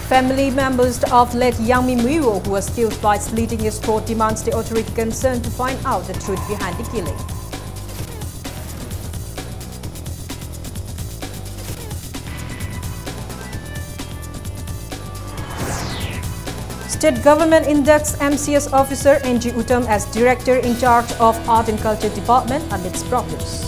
Family members of late Yangmi Muiwo, who was killed by slitting his throat, demands the authority concerned to find out the truth behind the killing. State government inducts MCS officer NG Uttam as director in charge of Art and Culture Department amidst protests.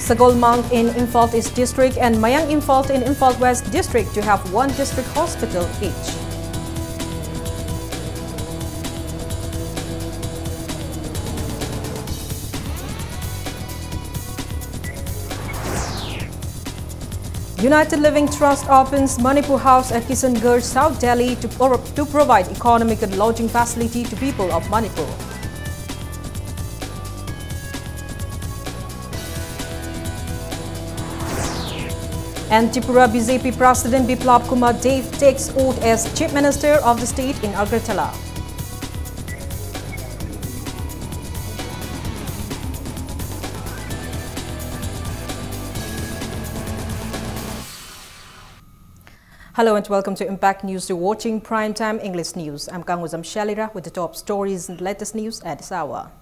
Sagol Mang in Imphal East District and Mayang Imphal in Imphal West District to have one district hospital each. United Living Trust opens Manipur House at Kishangarh, South Delhi to provide economic and lodging facility to people of Manipur. And Tripura BJP President Biplab Kumar Dev takes oath as Chief Minister of the state in Agartala. Hello and welcome to Impact News. You're watching Primetime English News. I'm Kangwazam Shalira with the top stories and latest news at this hour.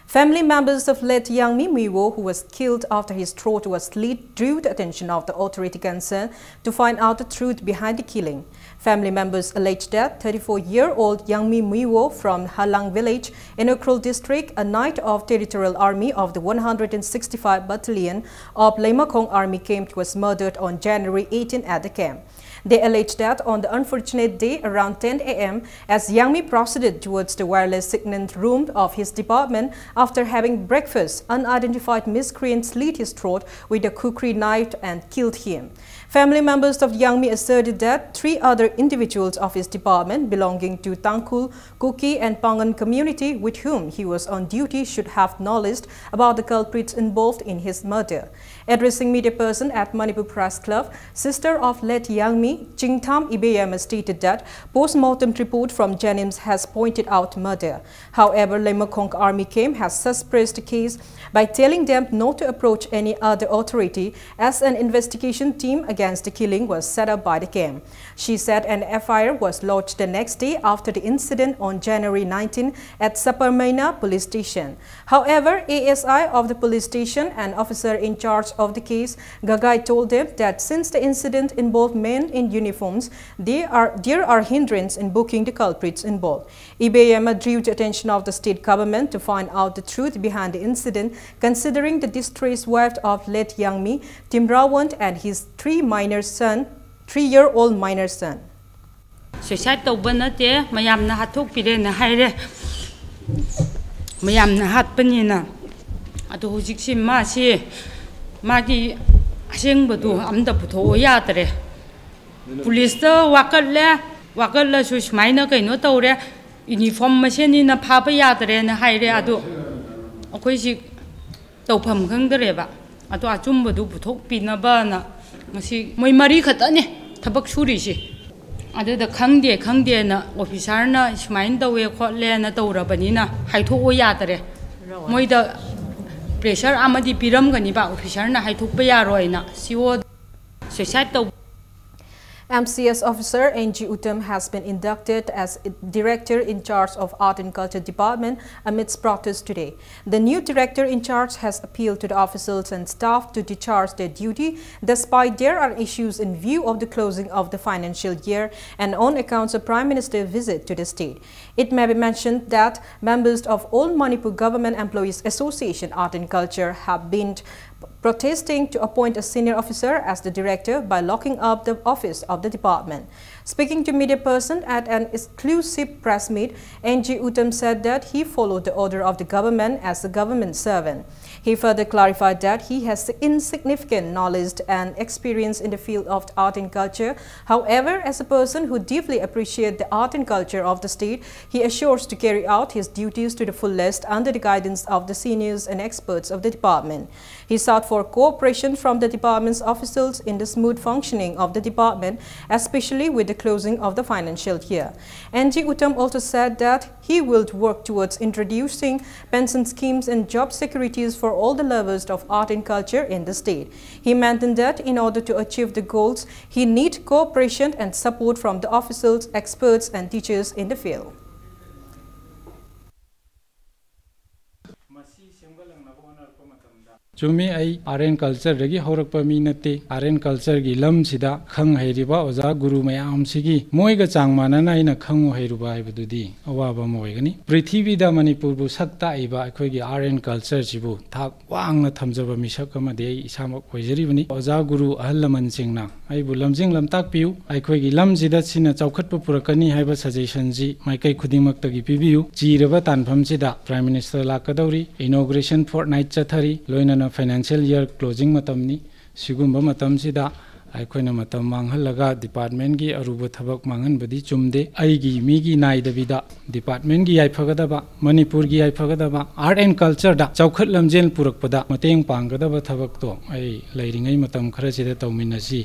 Family members of late Yangmi Muiwo, who was killed after his throat was slit, drew the attention of the authority concerned to find out the truth behind the killing. Family members allege that 34-year-old Yangmi Muiwo from Halang village in Ukhrul district, a knight of Territorial Army of the 165 Battalion of Leimakhong Army camp, was murdered on January 18 at the camp. They allege that on the unfortunate day around 10 a.m., as Yangmi proceeded towards the wireless signal room of his department after having breakfast, unidentified miscreant slit his throat with a kukri knife and killed him. Family members of Yangmi asserted that 3 other individuals of his department belonging to Tangkhul, Kuki and Pangan community with whom he was on duty should have knowledge about the culprits involved in his murder. Addressing media person at Manipur Press Club, sister of late Yangmi, Jingtham Ibeyama stated that post-mortem report from Janims has pointed out murder. However, Leimakhong Army camp has suppressed the case by telling them not to approach any other authority as an investigation team against the killing was set up by the camp. She said an FIR was lodged the next day after the incident on January 19 at Saparmaina police station. However, ASI of the police station and officer in charge of the case, Gagai, told them that since the incident involved men in uniforms, there are hindrances in booking the culprits involved. Ibeyama drew the attention of the state government to find out the truth behind the incident, considering the distressed wife of late Yangmi, Timrawant, and his 3-year-old minor son. Suicide tobanate, mayam na hatuk pide na haire, mayam na hat panina. Atu hujiksi masi, magi asing batu amda puto yatre. Police wakalla sus maina kaino tore, uniform machine na papa yatre na haire atu. Akoi si topam kang dereba. Atu achum batu puto pina bana. Masi moi mari khatane thabak suri si. Adu da khangde na officer na smain dawe khotle na tawrabani na haitho o yatre. Moi da pressure amadi piram gani ba officer na haithuk pa yaroi na siwo suicide to. MCS officer NG Uttam has been inducted as director in charge of Art and Culture Department amidst protests today. The new director in charge has appealed to the officials and staff to discharge their duty despite there are issues in view of the closing of the financial year and on account of Prime Minister's visit to the state. It may be mentioned that members of All Manipur Government Employees Association Art and Culture have been protesting to appoint a senior officer as the director by locking up the office of the department. Speaking to media person at an exclusive press meet, NG Uttam said that he followed the order of the government as a government servant. He further clarified that he has insignificant knowledge and experience in the field of art and culture. However, as a person who deeply appreciates the art and culture of the state, he assures to carry out his duties to the fullest under the guidance of the seniors and experts of the department. He sought for for cooperation from the department's officials in the smooth functioning of the department, especially with the closing of the financial year. NG Uttam also said that he will work towards introducing pension schemes and job securities for all the lovers of art and culture in the state. He maintained that in order to achieve the goals, he needs cooperation and support from the officials, experts and teachers in the field. Chumi ai aren culture regi horak pa mi nate aren culture gi lam sida khang hairiba oza guru mayam sigi moi ga changmana na ina khangu hairuba ibududi awaba moi gani prithvi da Manipur bu sakta iba akhoi gi aren culture jibu thak wang na thamjaba misak ama de isama koijari bani oza guru ahlaman singna ai bu lamjing lamtak piu akhoi gi lam sida sina chawkhat pu purakani haiba suggestion ji maikai khudingmak tagi pibiu jiraba tanpham sida prime minister lakadauri inauguration fortnight chathari loina financial year closing matamni sigumba matam sida aikoina matam manghalaga department gi aruba thabak mangan badi chumde aigi migi naidabida department gi aifagadaba Manipur gi aifagadaba art and culture da chawkhat lamjel purakpada mateng panggadaba thabak to ai leiringai matam khara sida tawminasi.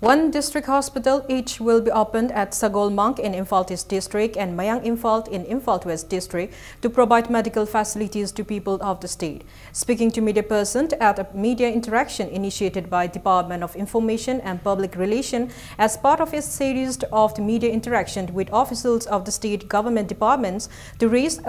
One district hospital each will be opened at Sagol Monk in Imphal East District and Mayang Imphal in Imphal West District to provide medical facilities to people of the state. Speaking to media person at a media interaction initiated by Department of Information and Public Relations as part of a series of the media interaction with officials of the state government departments to raise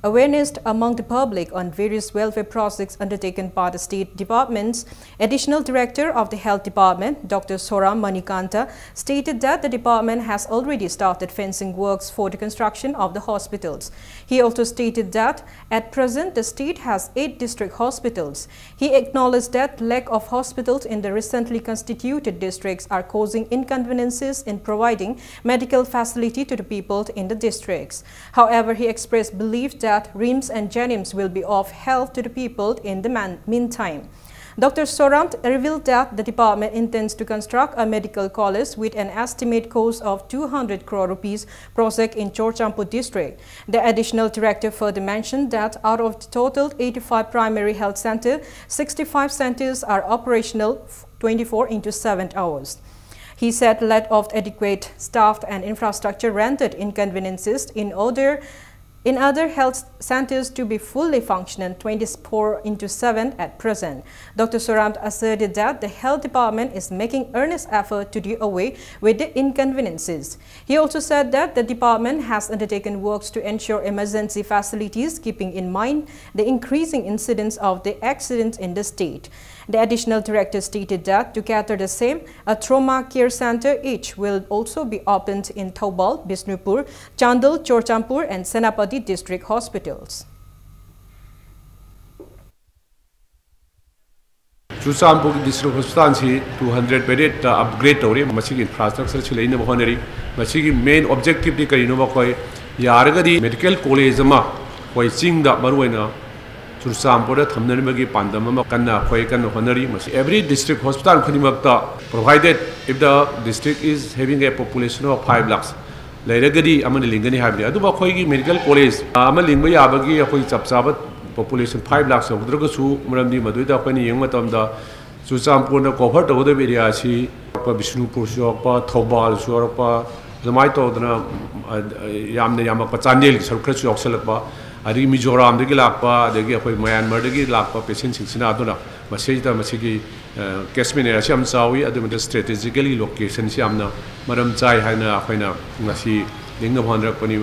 awareness among the public on various welfare projects undertaken by the state departments. Additional Director of the Health Department, Dr. Soram Manikanta, stated that the department has already started fencing works for the construction of the hospitals. He also stated that at present the state has 8 district hospitals. He acknowledged that lack of hospitals in the recently constituted districts are causing inconveniences in providing medical facility to the people in the districts. However, he expressed belief that RIMS and JANIMS will be of help to the people in the meantime. Dr. Soramt revealed that the department intends to construct a medical college with an estimated cost of 200 crore rupees project in Chorchampur district. The additional director further mentioned that out of the total 85 primary health centers, 65 centers are operational 24/7 hours. He said lack of adequate staff and infrastructure rendered inconveniences in other health centers to be fully functional 24/7 at present. Dr. Soramt asserted that the health department is making earnest effort to do away with the inconveniences. He also said that the department has undertaken works to ensure emergency facilities, keeping in mind the increasing incidence of the accidents in the state. The additional director stated that to cater the same, a trauma care center each will also be opened in Thoubal, Bisnupur, Chandal, Chorchampur and Senapati district hospitals. Chorchampur district hospital is 200 bed upgrade tori machine infrastructure chile in honori machine main objective di karino ba koi yaragadi medical college ma koi sing da maruina Chorchampur da thamnaribagi pandam ma kanna koi kan honori every district hospital khunimakta provided if the district is having a population of 5 lakhs lairagadi amani lingani habri adu ba koi gi medical college ama lingba yabagi koi chapchaba population 5 lakhs of dragasu muramdi maduida pani yeng matamda Chorchampur na cover to the area si pa Bisnupur pa Thoubal pa zamai to dana yamna yamaka Chandel sarkra su oksalakpa adi Mizoram de lakpa de koi Myanmar de lakpa patient sina aduna message da masigi catchment area siam sawi adu strategically location siamna maram chai haina akhina ngasi lingna bhandra pani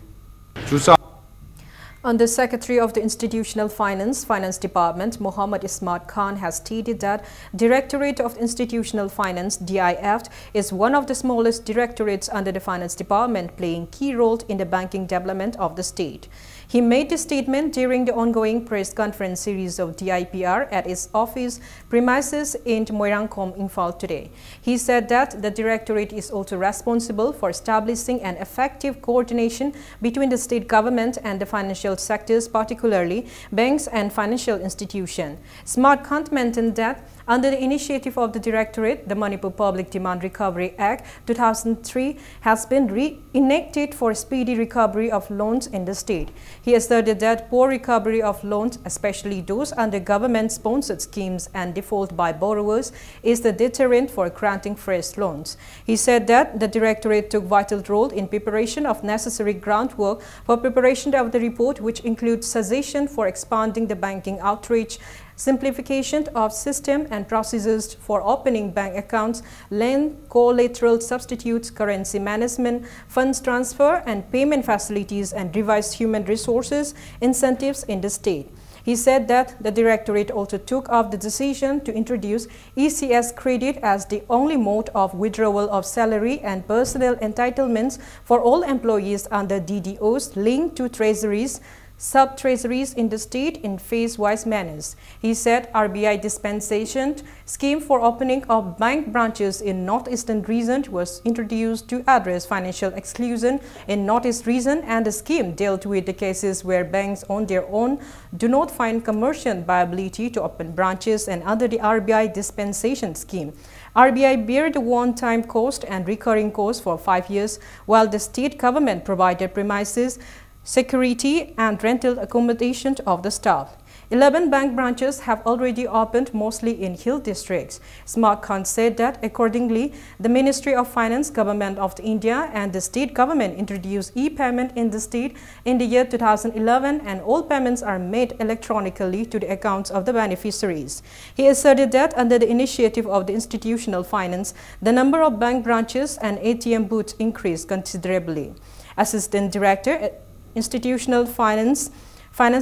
Under Secretary of the Institutional Finance Department, Muhammad Ismat Khan has stated that Directorate of Institutional Finance (DIF) is one of the smallest directorates under the Finance Department, playing key role in the banking development of the state. He made the statement during the ongoing press conference series of DIPR at its office premises in Moirangkom, Imphal today. He said that the Directorate is also responsible for establishing an effective coordination between the state government and the financial sectors, particularly banks and financial institutions. Smart Khan maintained that Under the initiative of the Directorate, the Manipur Public Demand Recovery Act 2003 has been re-enacted for speedy recovery of loans in the state. He asserted that poor recovery of loans, especially those under government-sponsored schemes and default by borrowers, is the deterrent for granting fresh loans. He said that the Directorate took vital role in preparation of necessary groundwork for preparation of the report, which includes suggestion for expanding the banking outreach, simplification of system and procedures for opening bank accounts, lend collateral substitutes, currency management, funds transfer and payment facilities, and revised human resources incentives in the state. He said that the Directorate also took up the decision to introduce ECS credit as the only mode of withdrawal of salary and personal entitlements for all employees under DDOs linked to treasuries, sub-treasuries in the state in phase-wise manners. He said RBI dispensation scheme for opening of bank branches in Northeastern region was introduced to address financial exclusion in Northeast region, and the scheme dealt with the cases where banks on their own do not find commercial viability to open branches, and under the RBI dispensation scheme, RBI bear the one-time cost and recurring cost for 5 years, while the state government provided premises, security and rental accommodation of the staff. 11 bank branches have already opened, mostly in hill districts. Smart Khan said that accordingly, the Ministry of Finance, Government of India and the state government introduced e-payment in the state in the year 2011, and all payments are made electronically to the accounts of the beneficiaries. He asserted that under the initiative of the institutional finance, the number of bank branches and ATM booths increased considerably. Assistant Director, Institutional Finance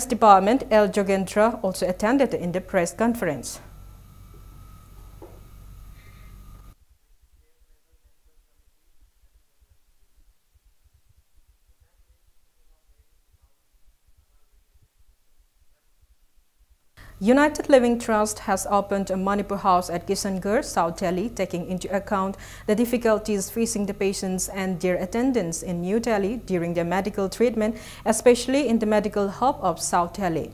Department L. Jogendra also attended in the press conference. United Living Trust has opened a Manipur house at Kishangarh, South Delhi, taking into account the difficulties facing the patients and their attendants in New Delhi during their medical treatment, especially in the medical hub of South Delhi.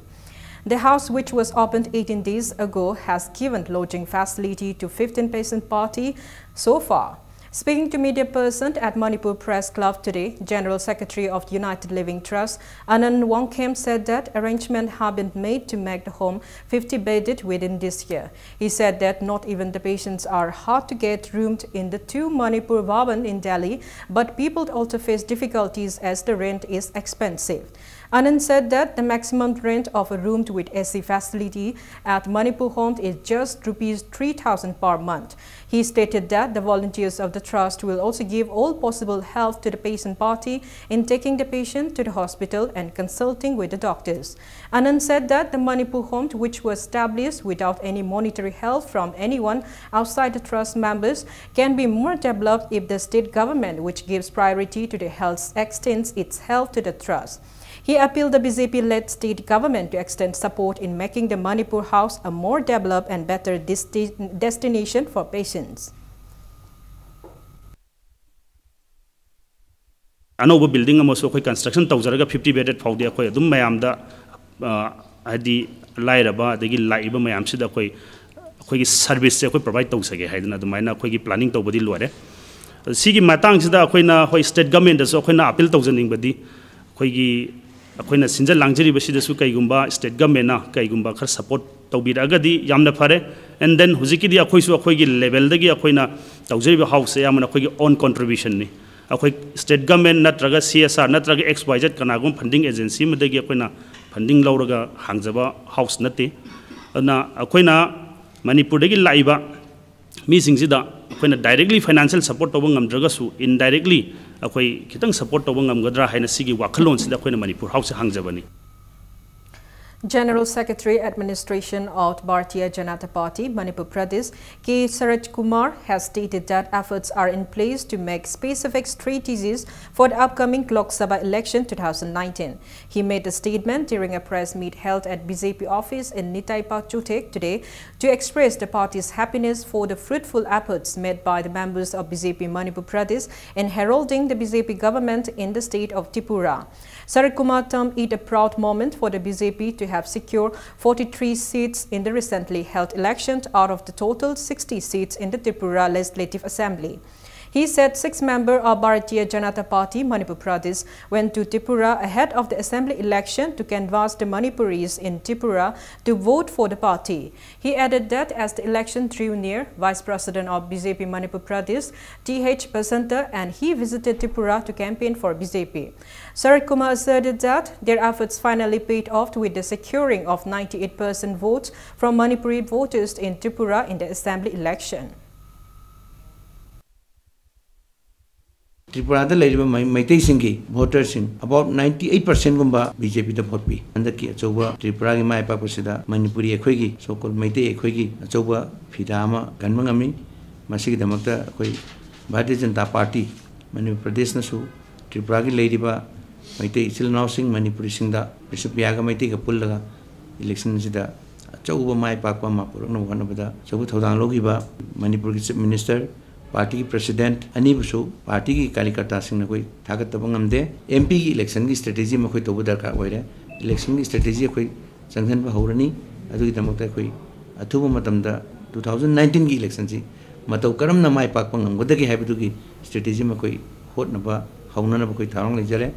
The house, which was opened 18 days ago, has given lodging facility to 15 patient party so far. Speaking to media person at Manipur Press Club today, General Secretary of United Living Trust, Anand Wongkem, said that arrangements have been made to make the home 50-bedded within this year. He said that not even the patients are hard to get roomed in the 2 Manipur Bhavan in Delhi, but people also face difficulties as the rent is expensive. Anand said that the maximum rent of a room with AC facility at Manipur Home is just Rs 3,000 per month. He stated that the volunteers of the trust will also give all possible help to the patient party in taking the patient to the hospital and consulting with the doctors. Anand said that the Manipur Home, which was established without any monetary help from anyone outside the trust members, can be more developed if the state government, which gives priority to the health, extends its help to the trust. He appealed the BJP-led state government to extend support in making the Manipur House a more developed and better destination for patients. Another building also construction 50-bedded for the mayamda adi lairaba the laiba mayamsida service provide to planning to body lore. Sigi matang sida state government so appeal to अखोइना सिंजल लांगजरिबसिदसु कईगुंबा state गवर्नमेंटना कईगुंबा खर support तौबिरगदी यामना फरे एंड देन हुजिकिदी अखोइसु अखोइगी लेवलदगी अखोइना तौजरिबा हाउस यामना अखोइगी ओन कंट्रीब्यूशन नि अखोइ स्टेट गवर्नमेंट नत्रगा CSR नत्रगा XYZ कनागुम फंडिंग एजेंसी मदगी अखोइना फंडिंग लौरगा हांगजबा हाउस नते अना अखोइना मणिपुरदगी लाइबा मीसिंगसिदा अखोइना डायरेक्टली फाइनेंशियल सपोर्ट तौबा ngamdragasu indirectly अखोइ खितंग सपोर्ट तौबा ngamgadra हाइना सिगी वाखलोन सिदा अखोइना Manipur house हांगजबनी. General Secretary Administration of Bharatiya Janata Party, Manipur Pradesh, K. Saraj Kumar, has stated that efforts are in place to make specific strategies for the upcoming Lok Sabha election 2019. He made a statement during a press meet held at BJP office in Nitai Park, Chutek today to express the party's happiness for the fruitful efforts made by the members of BJP Manipur Pradesh in heralding the BJP government in the state of Tripura. Saraj Kumar termed it a proud moment for the BJP to have secured 43 seats in the recently held elections out of the total 60 seats in the Tripura Legislative Assembly. He said 6 members of Bharatiya Janata Party Manipur Pradesh went to Tripura ahead of the assembly election to canvass the Manipuris in Tripura to vote for the party. He added that as the election drew near, Vice President of BJP Manipur Pradesh, T.H. Basanta, and he visited Tripura to campaign for BJP. Sarat Kumar asserted that their efforts finally paid off with the securing of 98% votes from Manipuri voters in Tripura in the assembly election. Tripura Maitei Singi voters in about 98% gumba BJP the vote be and the key Achoba Tripura Mai Papasida Manipuri Equigi so called Maitei Equigi Achoba Fidama Ganmangami Masiki the Mata Bharatiya Janata Party Manipur Pradesh Nasu Tripura Ladyba Maitei Chilnau Singh Manipuri Singda Bishop Yaga Maitei Kapulaga election Sida Achoba Mai Papa Mapur no one of the Chobu Todang Logiba Manipur Minister Party President Anibusu Party ki Kalikata Singh koi Thagat Tabangam de MP ki election ki strategy ma koi tobu darkar oire election ki strategy koi Sanghan ba horani adu ki damakta koi athuba matamda 2019 ki election ji matau karam na mai pak pangam goda ki habitu ki strategy ma koi hot na ba hauna na ba koi tharang lejare.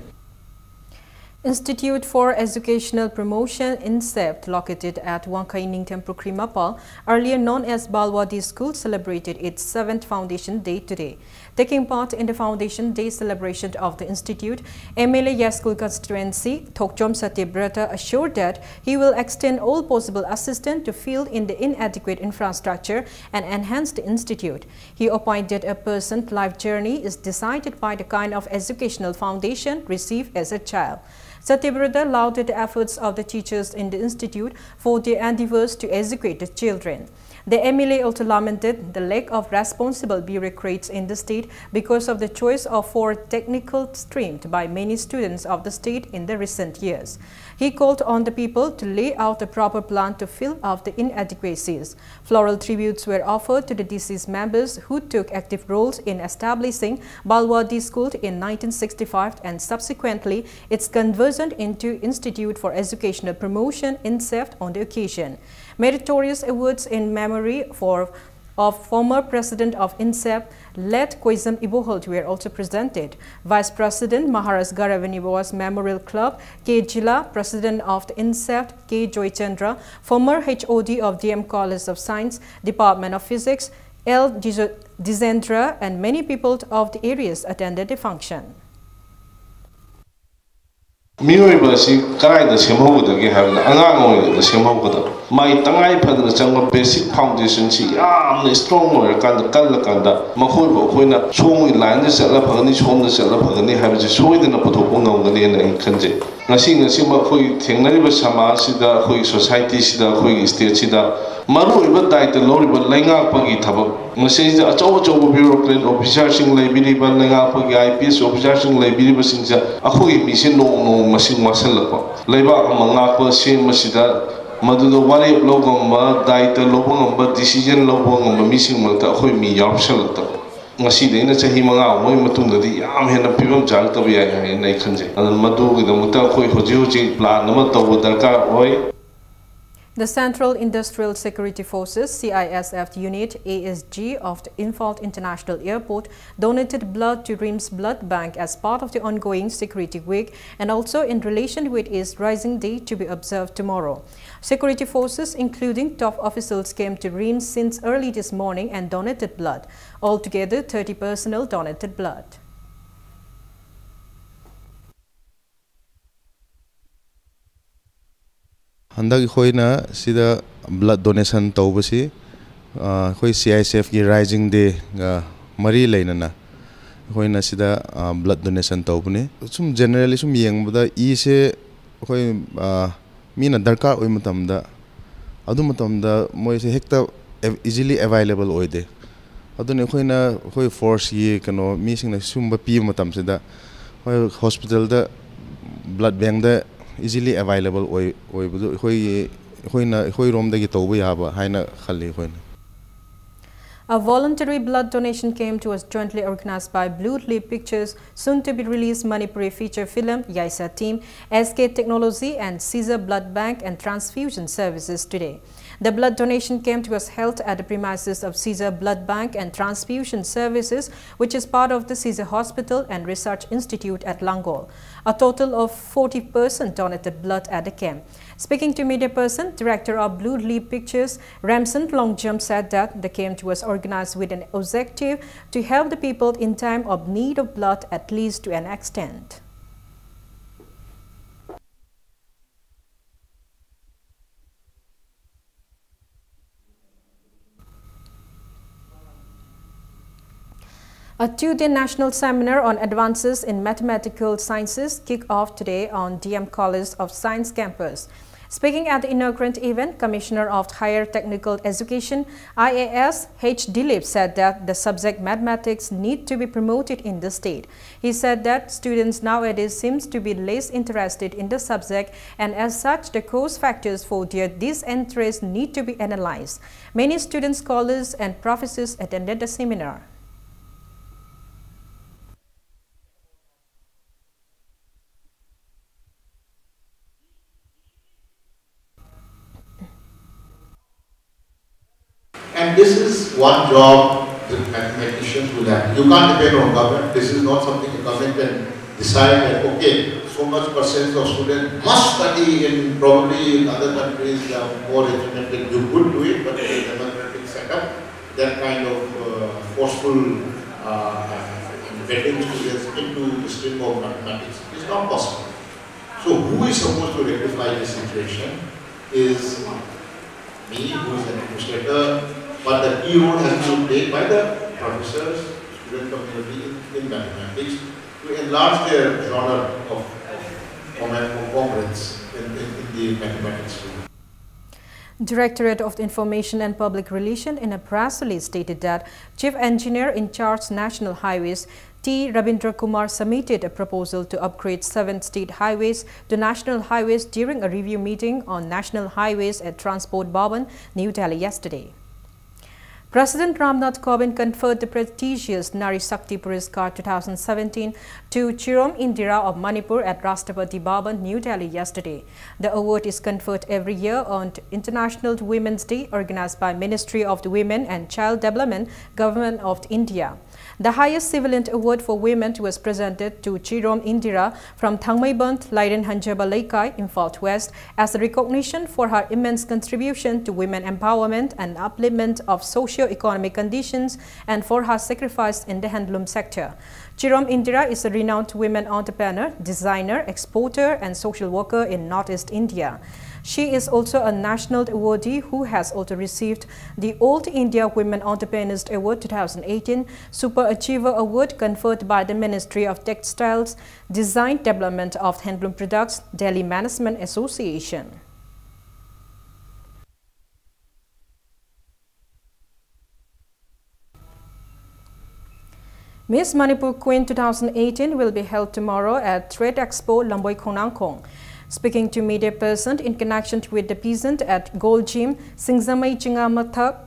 Institute for Educational Promotion INSEP, located at Wangkaining Temple Krimapal, earlier known as Balwadi School, celebrated its 7th Foundation Day today. Taking part in the Foundation Day celebration of the institute, MLA Yaskul constituency Thokchom Satyabrata assured that he will extend all possible assistance to fill in the inadequate infrastructure and enhance the institute. He opined that a person's life journey is decided by the kind of educational foundation received as a child. Satyabrata lauded the efforts of the teachers in the institute for their endeavors to educate the children. The MLA also lamented the lack of responsible bureaucrats in the state because of the choice of 4 technical streams by many students of the state in the recent years. He called on the people to lay out a proper plan to fill out the inadequacies. Floral tributes were offered to the deceased members who took active roles in establishing Balwadi School in 1965 and subsequently its conversion into Institute for Educational Promotion INSEP on the occasion. Meritorious awards in memory of former President of INSEP, Let Koizam Iboholt, were also presented. Vice President Maharaj Garavaniba's Memorial Club, K. Jila, President of the INSEP, K. Joy Chandra, former HOD of DM College of Science, Department of Physics, L. Dizendra, and many people of the areas attended the function. Miyoibasi Karaida Semhoda have an Anango, the Semhoda. My Tangai Padana Changa basic foundation, strong work and the Kalakanda, Mahobo, Huina, showing lines at Lapani, home the Salapani, have a showing in a Potopona and Kanje. Nasing a Sima Hui, Teneriba Sama, Sida, Hui Society, Sida, Hui State Sida. Maru even died the Lord, but Langa Pagi Tabo. Message a Jojo bureaucrat officers in Liberty, but Langa Pagi IPS officers in Liberty, a Hui mission no machine Masalapa. Leba among Aqua, Shin Masida. Madu wari logomba daita lobongamba decision lobongamba missing malta khoi mi yarp salata ngasi de na chahi manga moi matunda di yam hena pibam jal tabi ai nei khanje adan madu gi damuta khoi hoji plan nama taw darkar hoy. The Central Industrial Security Forces CISF Unit ASG of the Imphal International Airport donated blood to RIMS Blood Bank as part of the ongoing Security Week and also in relation with its Rising Day to be observed tomorrow. Security forces, including top officials, came to RIMS since early this morning and donated blood. Altogether, 30 personnel donated blood. Handak khoina sida blood donation tawbasi khoi CISF ki Rising Day ga mari leinana khoina sida blood donation tawbune sum generally sum yengbada e se khoi mina darkar oi matamda adu matamda moi se hekta easily available oide adune khoina khoi force ye kano mi singna sumba pi matam sida khoi hospital da blood bank da easily available A voluntary blood donation camp was jointly organized by Blue Leaf Pictures, soon to be released Manipuri feature film, Yaisa Team, SK Technology and Caesar Blood Bank and Transfusion Services today. The blood donation camp was held at the premises of Caesar Blood Bank and Transfusion Services, which is part of the Caesar Hospital and Research Institute at Langol. A total of 40 persons donated blood at the camp. Speaking to media person, director of Blue Leaf Pictures, Ramson Longjum said that the camp was organized with an objective to help the people in time of need of blood, at least to an extent. A two-day national seminar on advances in mathematical sciences kicked off today on DM College of Science campus. Speaking at the inaugural event, Commissioner of Higher Technical Education, IAS, H. Dilip, said that the subject mathematics need to be promoted in the state. He said that students nowadays seem to be less interested in the subject, and as such, the cause factors for their disinterest need to be analyzed. Many students, scholars, and professors attended the seminar. And this is one job that mathematicians will have. You can't depend on government. This is not something the government can decide that, okay, so much percent of students must study in probably in other countries more regimented. You could do it, but in a democratic setup, that kind of forceful vetting students into the stream of mathematics is not possible. So who is supposed to rectify this situation is me, who is an administrator, but the key role has been played by the professors, student community in mathematics to enlarge their genre of comrades in the mathematics field. Directorate of Information and Public Relations in a press release stated that Chief Engineer in charge National Highways T. Rabindra Kumar submitted a proposal to upgrade 7 state highways to national highways during a review meeting on national highways at Transport Bhavan, New Delhi yesterday. President Ramnath Kovind conferred the prestigious Nari Shakti Puraskar 2017 to Chirom Indira of Manipur at Rashtrapati Bhavan, New Delhi yesterday. The award is conferred every year on International Women's Day, organized by Ministry of the Women and Child Development, Government of India. The highest civilian award for women was presented to Chirom Indira from Thangmaiband, Lairen Hanjaba Laikai, Imphal West, as a recognition for her immense contribution to women empowerment and upliftment of socio-economic conditions and for her sacrifice in the handloom sector. Chirom Indira is a renowned women entrepreneur, designer, exporter, and social worker in Northeast India. She is also a national awardee who has also received the Old India Women Entrepreneurs Award 2018, Super Achiever Award conferred by the Ministry of Textiles, Design Development of Handloom Products, Delhi Management Association. Miss Manipur Queen 2018 will be held tomorrow at Trade Expo Lamboy Khonangkong. Speaking to media person in connection with the peasant at Gold Gym, Singzamai Chingamathak,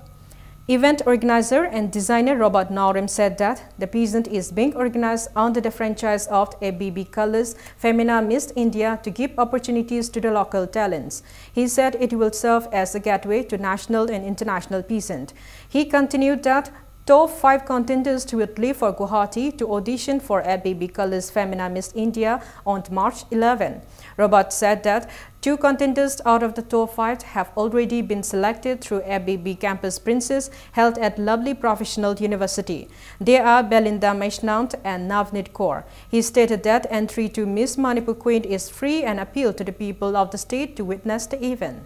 event organizer and designer Robert Naurim said that the peasant is being organized under the franchise of ABB Colors Femina Miss India to give opportunities to the local talents. He said it will serve as a gateway to national and international peasant. He continued that top 5 contenders would leave for Guwahati to audition for ABB Colors Femina Miss India on March 11. Robert said that 2 contenders out of the top 5 have already been selected through ABB Campus Princess held at Lovely Professional University. They are Belinda Maishnaunt and Navneet Kaur. He stated that entry to Miss Manipur Queen is free and appeal to the people of the state to witness the event.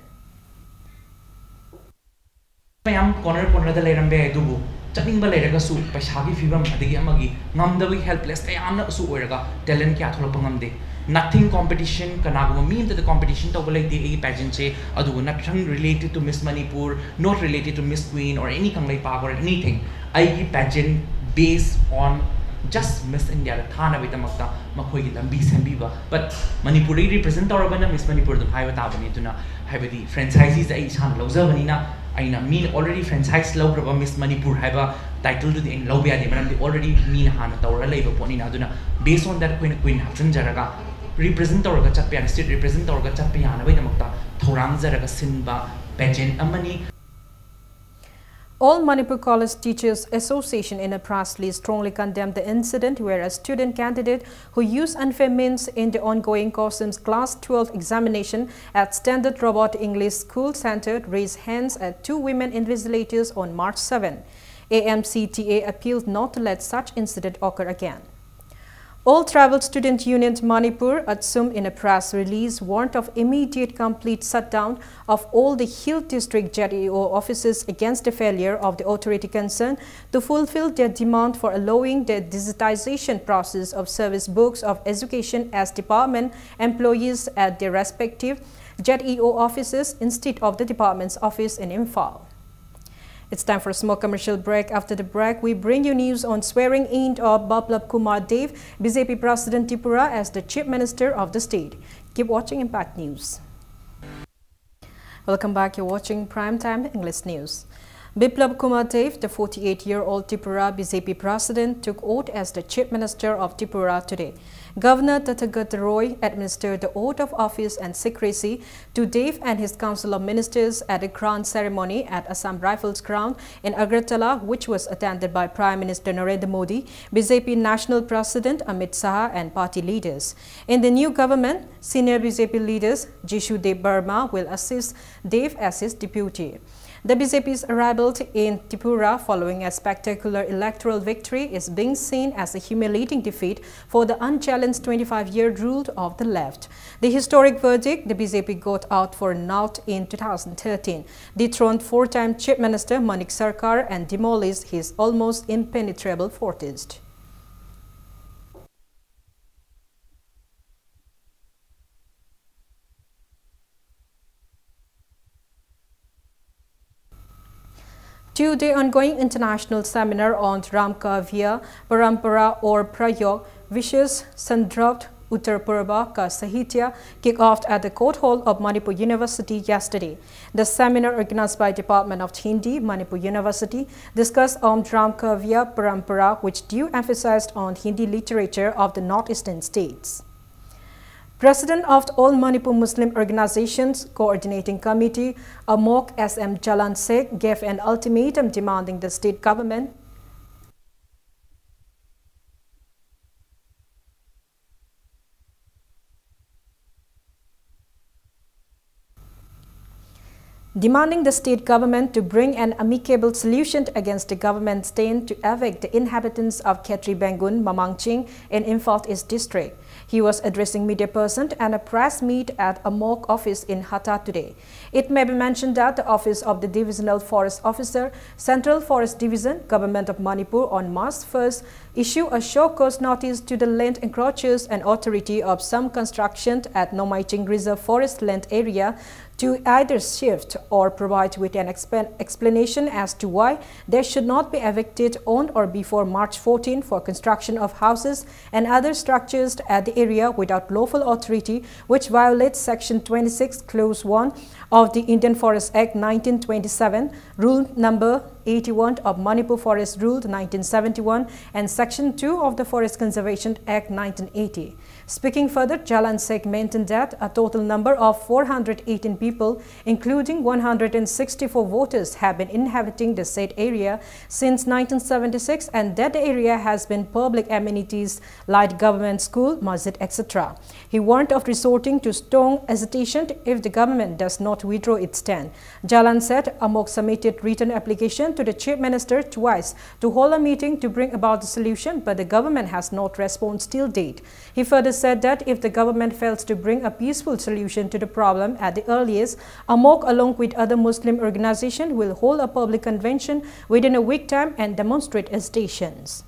Chatting Balayaka soup, Pashagi Fibam, the Yamagi, Namdavi helpless, Tayana Sueraga, Talent Katholopamde. Nothing competition, Kanagama mean that the competition to like the pageant say, Adu, nothing related to Miss Manipur, not related to Miss Queen or any Kanglai Park or anything. I pageant based on just Miss India, Thana Vitamakta, Makoy Lambi Sambiva. But Manipuri represent Orabana, Miss Manipur, the Hivatavani, Tuna, Havadi, franchises, Aishan, Lozavanina. aina mean already franchise lograba Miss Manipur haiba title to the low ya de manam the already mean hana tawra leiba poni na aduna based on that queen hapsen jaraga represent tawra ga chapya state represent tawra ga chapya na bai namakta thorang jaraga sinba pageant amani. All Manipur College Teachers Association in a press release strongly condemned the incident where a student candidate who used unfair means in the ongoing COSIMS Class 12 examination at Standard Robot English School Center raised hands at 2 women invigilators on March 7. AMCTA appealed not to let such incident occur again. All Travel Student Union Manipur Atsum in a press release warned of immediate complete shutdown of all the Hill District JEO offices against the failure of the authority concerned to fulfill their demand for allowing the digitization process of service books of education as department employees at their respective JEO offices instead of the department's office in Imphal. It's time for a small commercial break. After the break, we bring you news on swearing in of Biplab Kumar Dev, BJP President Tripura, as the Chief Minister of the state. Keep watching Impact News. Welcome back. You're watching Primetime English News. Biplab Kumar Dev, the 48-year-old Tripura BJP President, took oath as the Chief Minister of Tripura today. Governor Tathagat Roy administered the oath of office and secrecy to Dev and his Council of Ministers at a crown ceremony at Assam Rifles Ground in Agartala, which was attended by Prime Minister Narendra Modi, BJP National President Amit Shah and party leaders. In the new government, senior BJP leaders Jishu Dev Burma will assist Dev as his deputy. The BJP's arrival in Tripura following a spectacular electoral victory is being seen as a humiliating defeat for the unchallenged 25-year rule of the left. The historic verdict the BJP got out for naught in 2013 dethroned 4-time Chief Minister Manik Sarkar and demolished his almost impenetrable fortress. Two-day ongoing international seminar on Ramkavya, Parampara or Prayog, Vishas Sandravt Uttar Purba Ka Sahitya kicked off at the Court Hall of Manipur University yesterday. The seminar, organized by Department of Hindi, Manipur University, discussed on Ramkavya Parampara, which due emphasized on Hindi literature of the northeastern states. President of All Manipur Muslim Organizations Coordinating Committee, Amok SM Jalan Sheikh, gave an ultimatum demanding the state government to bring an amicable solution against the government's stand to evict the inhabitants of Khetri Bangun, Mamangching in Imphal East District. He was addressing media person and a press meet at a MOC office in Hatta today. It may be mentioned that the office of the Divisional Forest Officer, Central Forest Division, Government of Manipur on March 1st issued a show cause notice to the land encroachers and authority of some construction at Nomaiching Reserve Forest Land Area to either shift or provide with an explanation as to why they should not be evicted on or before March 14 for construction of houses and other structures at the area without lawful authority, which violates Section 26, Clause 1 of the Indian Forest Act 1927, Rule Number 81 of Manipur Forest Rule 1971 and Section 2 of the Forest Conservation Act 1980. Speaking further, Jalan Sheikh maintained that a total number of 418 people, including 164 voters, have been inhabiting the said area since 1976 and that the area has been public amenities like government school, masjid, etc. He warned of resorting to strong hesitation if the government does not withdraw its stand. Jalan said Amok submitted written application to the Chief Minister twice to hold a meeting to bring about the solution, but the government has not responded till date. He further said that if the government fails to bring a peaceful solution to the problem at the earliest, Amok along with other Muslim organizations will hold a public convention within a week time and demonstrate agitations.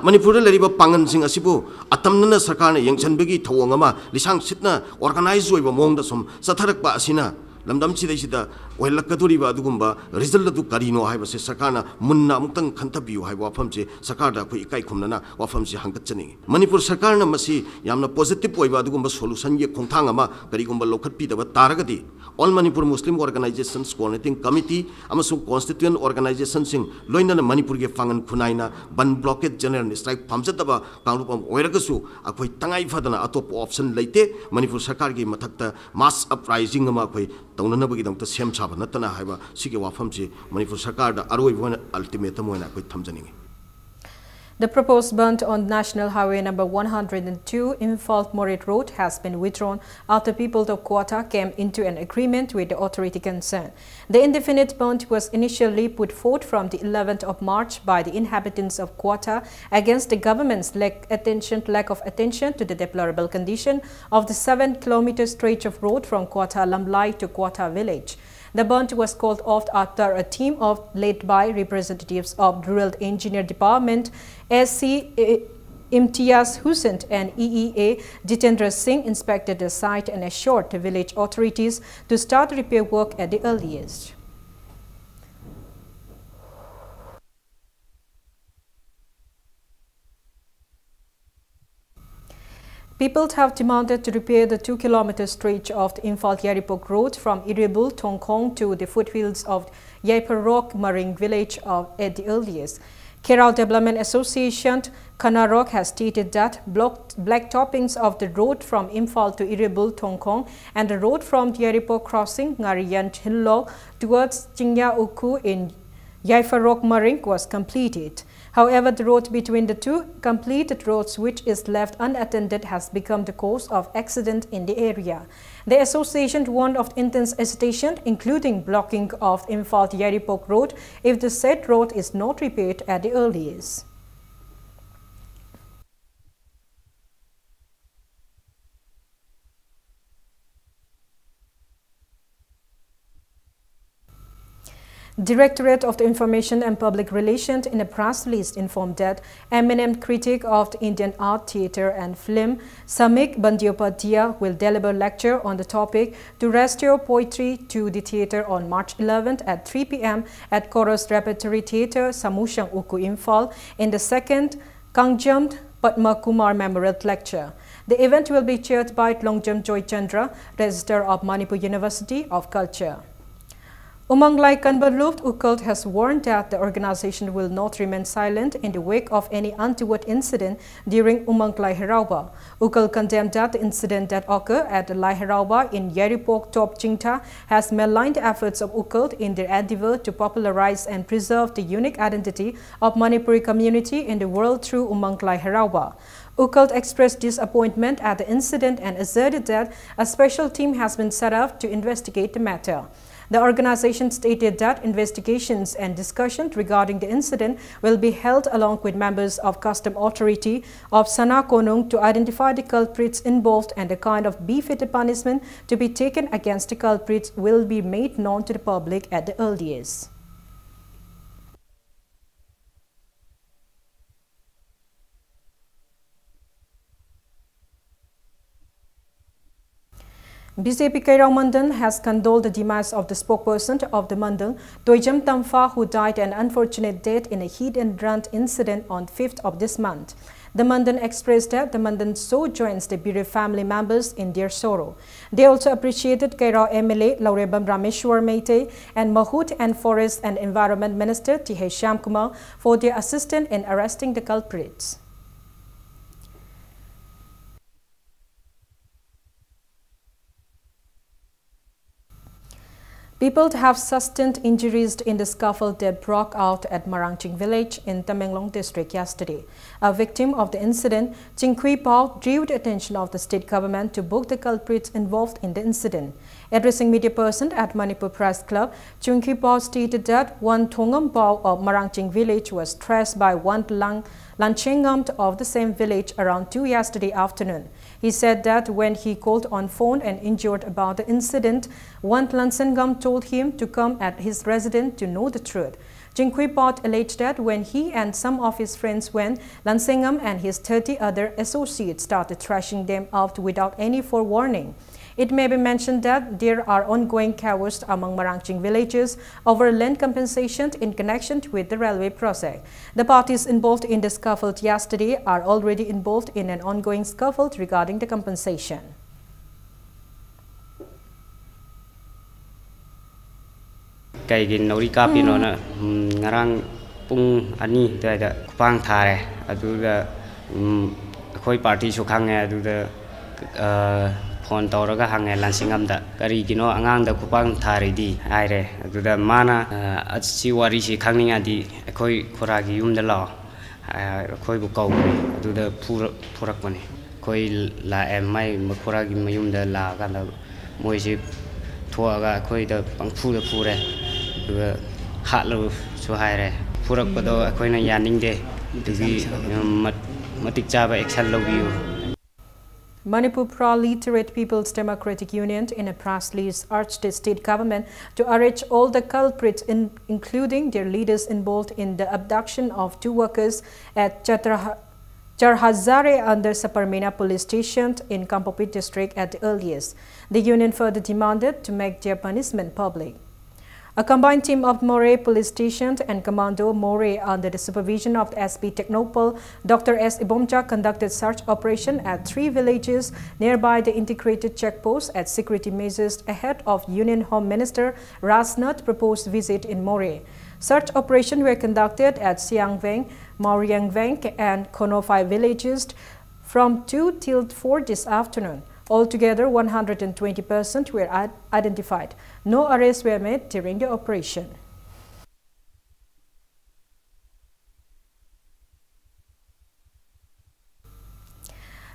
Manipur leriba pangan sing asibu atamna sarkar na yengchanbegi thawang ama lisang sitna organize oiba mongda som satharak ba asina lamdam chida oilakaduriba adugumba result adu karino haiba se sarkarna munna amutang khantabiu haiba wafam che sarkarda khoi ikai khumnana wafam se hangtatchani manipur sarkarna masi yamna positive oiba adugumba solution ye khongthang ama karigumba lokhatpi daba taragadi all manipur muslim organizations coordinating committee amasung constituent organizations sing loinana manipur ge fangan khunaina ban blockade general strike phamjataba kangrupam oiragasu akhoi tangai fadana atop option leite manipur sarkar gi mathakta mass uprising ama khoi taunanabagi damta sem saba natana haiba sige wafam che manipur sarkar da aroi bona ultimatum oina khoi thamjaningi. The proposed bond on National Highway number 102 Imphal-Morit Road has been withdrawn after people of Quetta came into an agreement with the authority concerned. The indefinite bond was initially put forth from the 11th of March by the inhabitants of Quetta against the government's lack of attention to the deplorable condition of the 7-kilometer stretch of road from Quetta Lamlai to Quetta village. The bond was called off after a team led by representatives of Rural Engineer Department, SC Imtiaz Hussain and EEA Jitendra Singh inspected the site and assured the village authorities to start repair work at the earliest. People have demanded to repair the 2-kilometer stretch of the Imphal-Yaripok Road from Iribul, Tongkong to the foothills of Yaiparok Maring village at the earliest. Kerala Development Association Kanarok has stated that black toppings of the road from Imphal to Iribul, Tongkong and the road from Yaripok crossing Ngariyan Hillog towards Chingya Uku in Yaiparok Maring was completed. However, the road between the two completed roads which is left unattended has become the cause of accident in the area. The association warned of intense hesitation, including blocking of Imphal-Yaripok Road if the said road is not repaired at the earliest. Directorate of the Information and Public Relations in a press release informed that eminent critic of the Indian art, theatre and film, Samik Bandyopadhyay will deliver lecture on the topic to restore poetry to the theatre on March 11th at 3 p.m. at Chorus Repertory Theatre, Samushang Uku, Imphal, in the 2nd Kangjam Padma Kumar Memorial Lecture. The event will be chaired by Longjam Joy Chandra, Registrar of Manipur University of Culture. Umang Lai Kanbalupt Ukult has warned that the organization will not remain silent in the wake of any untoward incident during Umang Lai Harauba. Ukult condemned that the incident that occurred at the Lai Harauba in Yaripok Top Chingta has maligned the efforts of Ukult in their endeavor to popularize and preserve the unique identity of Manipuri community in the world through Umang Lai Harauba. Ukult expressed disappointment at the incident and asserted that a special team has been set up to investigate the matter. The organization stated that investigations and discussions regarding the incident will be held along with members of Custom Authority of Sana Konung to identify the culprits involved, and the kind of befitting punishment to be taken against the culprits will be made known to the public at the earliest. BJP Kairao Mandan has condoled the demise of the spokesperson of the Mandan, Toijam Tamfa, who died an unfortunate death in a hit-and-run incident on 5th of this month. The Mandan expressed that the Mandan so joins the bereaved family members in their sorrow. They also appreciated Kairao MLA Laurebam Rameshwar Meite and Mahut and Forest and Environment Minister T.H. Shyamkumar for their assistance in arresting the culprits. People have sustained injuries in the scuffle that broke out at Marangching village in Tamenglong district yesterday. A victim of the incident, Chingkui Pao, drew the attention of the state government to book the culprits involved in the incident. Addressing media person at Manipur Press Club, Chingkui Pao stated that one Thongam Pao of Marangching village was traced by one Lanchengam of the same village around 2 yesterday afternoon. He said that when he called on phone and injured about the incident, one Lansengam told him to come at his residence to know the truth. Jingkui Pot alleged that when he and some of his friends went, Lansengam and his 30 other associates started thrashing them out without any forewarning. It may be mentioned that there are ongoing chaos among Marangching villages over land compensation in connection with the railway project. The parties involved in the scuffle yesterday are already involved in an ongoing scuffle regarding the compensation. Kaigin nori kapi nona ngarang pung ani da kupang thare aduga khoi party su khange aduda phone tawraga hange lansingam da kari gino angang da kupang thare di aire aduda mana achi wari si khangninga di khoi khoragi yum da la khoi bu kau aduda phurak bani khoi la mai khoragi mayum da la kan da moi si thuaga khoi da pangphu da phure Hatlo so high Purapado, Aquina Yaning de Matikjava Excel view. Manipur Proliterate People's Democratic Union in a press release urged the state government to arrest all the culprits, including their leaders involved in the abduction of 2 workers at Charhazare under Saparmena police station in Kampopit district at the earliest. The union further demanded to make their punishment public. A combined team of Moray Police Station and Commando Moray under the supervision of the SP Technopol, Dr. S. Ibomcha conducted search operation at 3 villages nearby the integrated checkpost at security measures ahead of Union Home Minister Rasnath's proposed visit in Moray. Search operations were conducted at Siangveng, Mauriangveng and Konofai villages from 2 till 4 this afternoon. Altogether, 120 persons were identified. No arrests were made during the operation.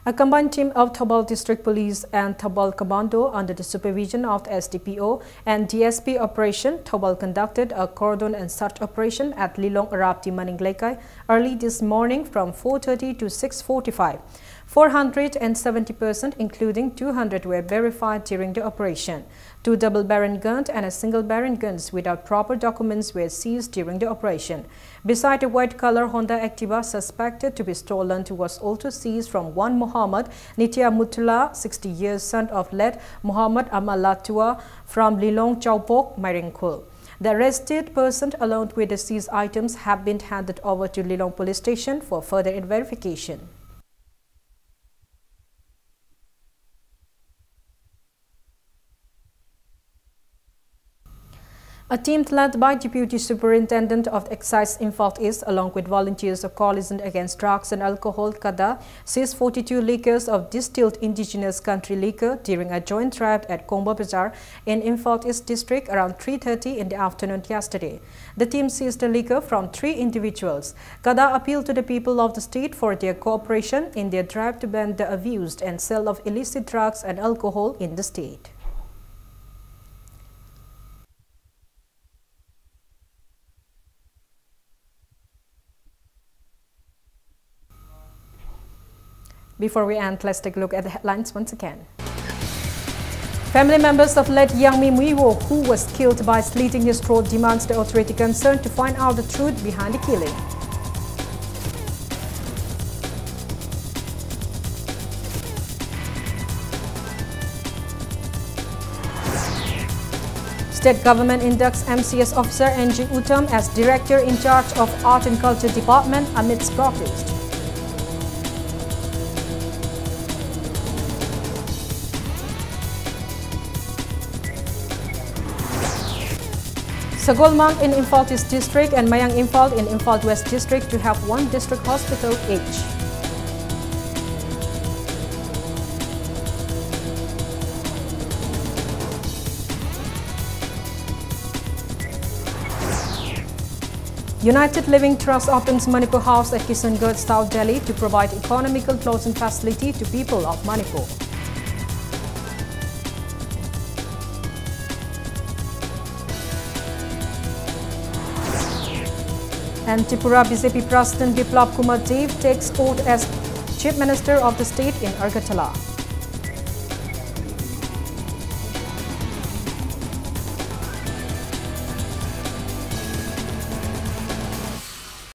A combined team of Thabal District Police and Thabal Commando under the supervision of the SDPO and DSP operation, Thabal conducted a cordon and search operation at Lilong Arapti Maninglekai early this morning from 4:30 to 6:45. 470 persons, including 200, were verified during the operation. 2 double-barrel guns and a single-barrel guns without proper documents were seized during the operation. Beside a white-color Honda Activa suspected to be stolen was also seized from one Muhammad Nitya Mutula, 60 years, son of late Muhammad Amalatua from Lilong Chaupok, Maringkul. The arrested person along with the seized items have been handed over to Lilong Police Station for further verification. A team led by Deputy Superintendent of Excise Imphal East along with volunteers of Coalition Against Drugs and Alcohol (CADA) seized 42 litres of distilled indigenous country liquor during a joint drive at Komba Bazaar in Imphal East district around 3:30 in the afternoon yesterday. The team seized the liquor from 3 individuals. CADA appealed to the people of the state for their cooperation in their drive to ban the abuse and sale of illicit drugs and alcohol in the state. Before we end, let's take a look at the headlines once again. Family members of late Yangmi Muiwo, who was killed by slitting his throat, demands the authority concerned to find out the truth behind the killing. State government inducts MCS officer NG Uttam as director in charge of Art and Culture Department amidst protest. Sagolmang in Imphal East District and Mayang Imphal in Imphal West District to have 1 district hospital each. United Living Trust opens Manipur House at Kishangarh, South Delhi to provide economical clothing facility to people of Manipur. And Tripura BJP President Biplab Kumar Dev takes oath as Chief Minister of the state in Agartala.